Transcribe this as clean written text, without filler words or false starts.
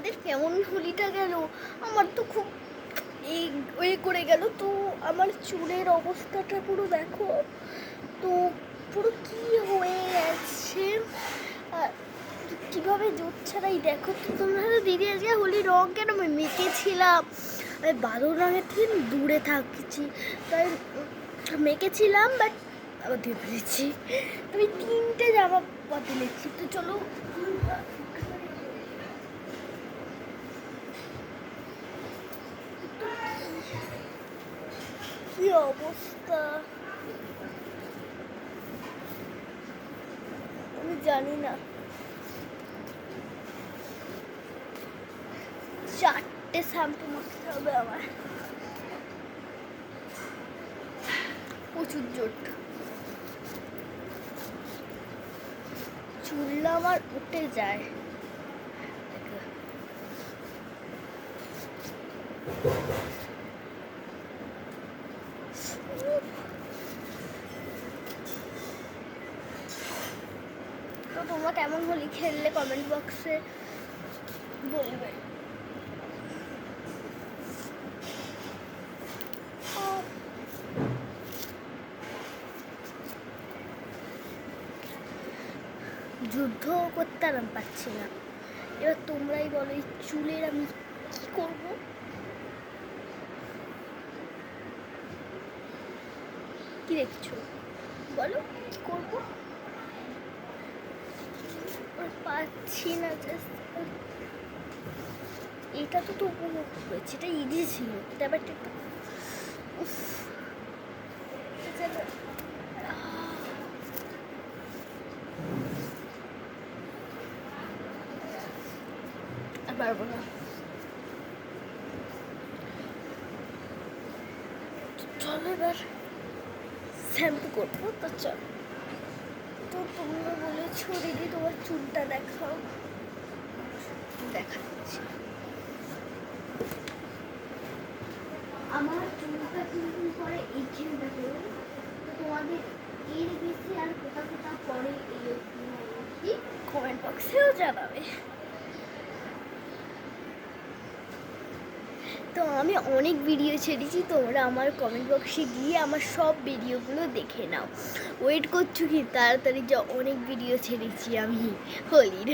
তোমাদের কেমন হোলিটা গেল? আমার তো খুব এই করে গেল। তো আমার চুলের অবস্থাটা পুরো দেখো, তো পুরো কি হয়ে গেছে, কীভাবে জোর ছাড়াই দেখো। তো তোমরা দিদি আজকে হোলির রঙ কেন মেখেছিলাম, বাদুর রঙের থেকে দূরে থাকছি তাই মেখেছিলাম, বাট আবার ধুয়ে ফেলেছি। আমি 3টে জামা বদলেছি। তো চলো কি অবস্থা আমি জানি না। 4টে শ্যাম্পু মাখতে হবে আমার, প্রচুর জোট। চুল আমার উঠে যায়। তো তোমরা কেমন হোলি খেললে কমেন্ট বক্সে বলবে। যুদ্ধ করতে আর আমি পারছি না। এবার তোমরাই বলো এই চুলের আমি কি করব? কি দেখছো বলো, কি করবো? পাচ্ছি না। এটা তো তবু হয়েছে, এটা ইজি ছিল। ব্যাপারটা একটু পারবো না। চলো এবার শ্যাম্পু করবো। তো চলো। তো তোমরা বলেছো দিদি তোমার চুলটা দেখাও, দেখাচ্ছি। আমার চুলটা কিন্তু পরে এইখানটা করে, তো তোমাদের এর বেশি আর কোথা কোথা পরে এই কমেন্ট বক্সেও জানাবে। তো আমি অনেক ভিডিও ছেড়েছি, তোমরা আমার কমেন্ট বক্সে গিয়ে আমার সব ভিডিওগুলো দেখে নাও। ওয়েট করছো কি তাড়াতাড়ি, যা অনেক ভিডিও ছেড়েছি আমি হোলির।